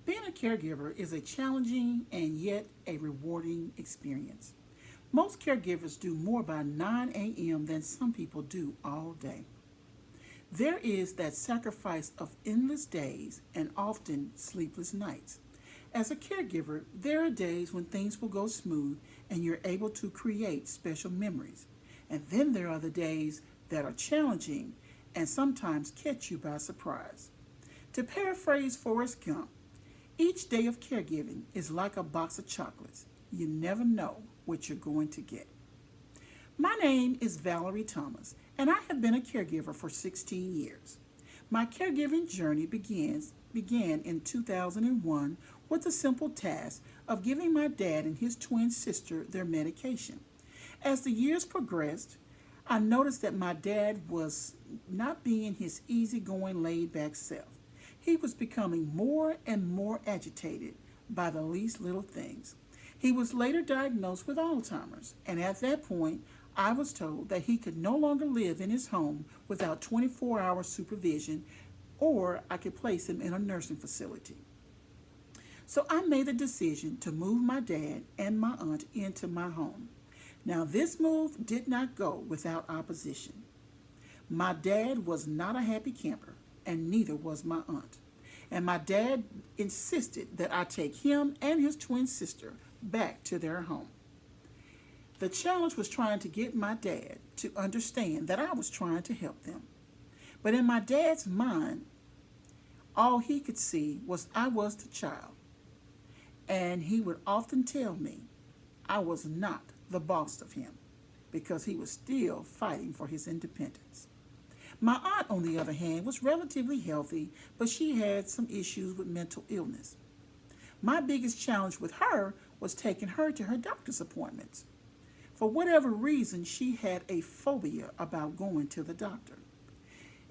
Being a caregiver is a challenging and yet a rewarding experience. Most caregivers do more by 9 a.m. than some people do all day. There is that sacrifice of endless days and often sleepless nights. As a caregiver, there are days when things will go smooth and you're able to create special memories. And then there are the days that are challenging and sometimes catch you by surprise. To paraphrase Forrest Gump, each day of caregiving is like a box of chocolates. You never know what you're going to get. My name is Valerie Thomas, and I have been a caregiver for 16 years. My caregiving journey began in 2001 with the simple task of giving my dad and his twin sister their medication. As the years progressed, I noticed that my dad was not being his easygoing, laid back self. He was becoming more and more agitated by the least little things. He was later diagnosed with Alzheimer's, and at that point, I was told that he could no longer live in his home without 24-hour supervision, or I could place him in a nursing facility. So I made the decision to move my dad and my aunt into my home. Now, this move did not go without opposition. My dad was not a happy camper, and neither was my aunt. And my dad insisted that I take him and his twin sister back to their home. The challenge was trying to get my dad to understand that I was trying to help them. But in my dad's mind, all he could see was I was the child. And he would often tell me I was not the boss of him because he was still fighting for his independence. My aunt, on the other hand, was relatively healthy, but she had some issues with mental illness. My biggest challenge with her was taking her to her doctor's appointments. For whatever reason, she had a phobia about going to the doctor.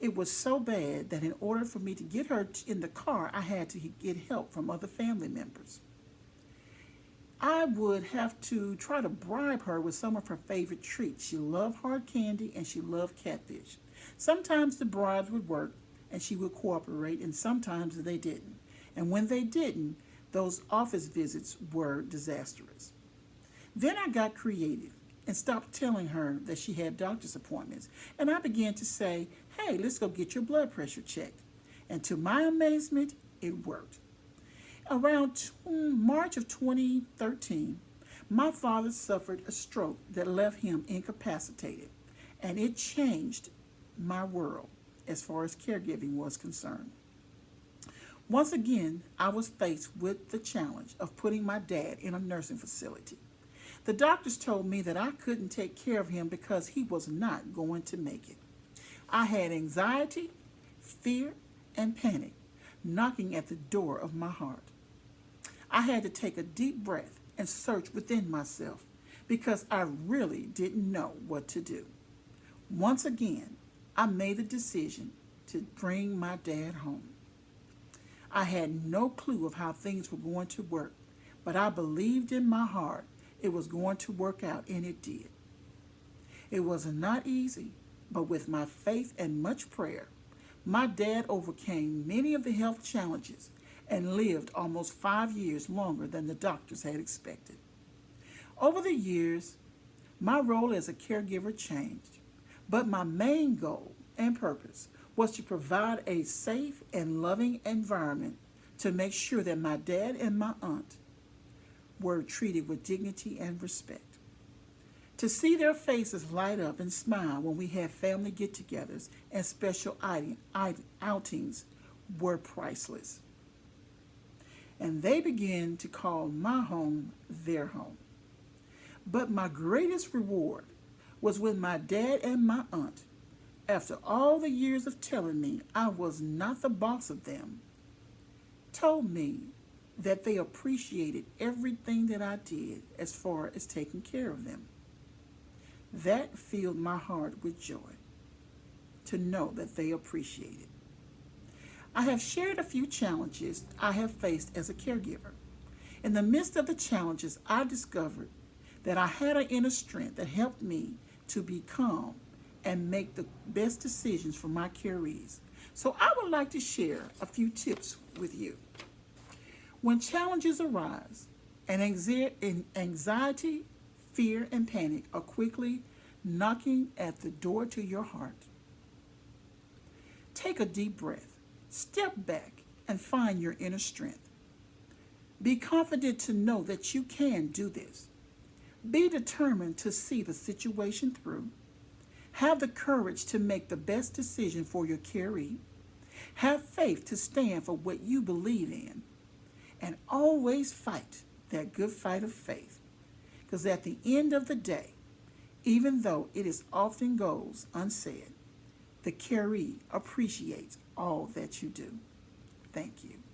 It was so bad that in order for me to get her in the car, I had to get help from other family members. I would have to try to bribe her with some of her favorite treats. She loved hard candy and she loved catfish. Sometimes the bribes would work and she would cooperate, and sometimes they didn't. And when they didn't, those office visits were disastrous. Then I got creative and stopped telling her that she had doctor's appointments. And I began to say, hey, let's go get your blood pressure checked. And to my amazement, it worked. Around March of 2013, my father suffered a stroke that left him incapacitated, and it changed my world as far as caregiving was concerned. Once again, I was faced with the challenge of putting my dad in a nursing facility. The doctors told me that I couldn't take care of him because he was not going to make it. I had anxiety, fear, and panic knocking at the door of my heart. I had to take a deep breath and search within myself because I really didn't know what to do. Once again, I made the decision to bring my dad home. I had no clue of how things were going to work, but I believed in my heart it was going to work out, and it did. It was not easy, but with my faith and much prayer, my dad overcame many of the health challenges and lived almost 5 years longer than the doctors had expected. Over the years, my role as a caregiver changed, but my main goal and purpose was to provide a safe and loving environment to make sure that my dad and my aunt were treated with dignity and respect. To see their faces light up and smile when we had family get-togethers and special outings were priceless. And they began to call my home their home. But my greatest reward was when my dad and my aunt, after all the years of telling me I was not the boss of them, told me that they appreciated everything that I did as far as taking care of them. That filled my heart with joy to know that they appreciate it. I have shared a few challenges I have faced as a caregiver. In the midst of the challenges, I discovered that I had an inner strength that helped me to be calm and make the best decisions for my careers. So I would like to share a few tips with you. When challenges arise and anxiety, fear, and panic are quickly knocking at the door to your heart, take a deep breath, step back, and find your inner strength. Be confident to know that you can do this. Be determined to see the situation through. Have the courage to make the best decision for your caree. Have faith to stand for what you believe in. And always fight that good fight of faith. Because at the end of the day, even though it is often goes unsaid, the caree appreciates all that you do. Thank you.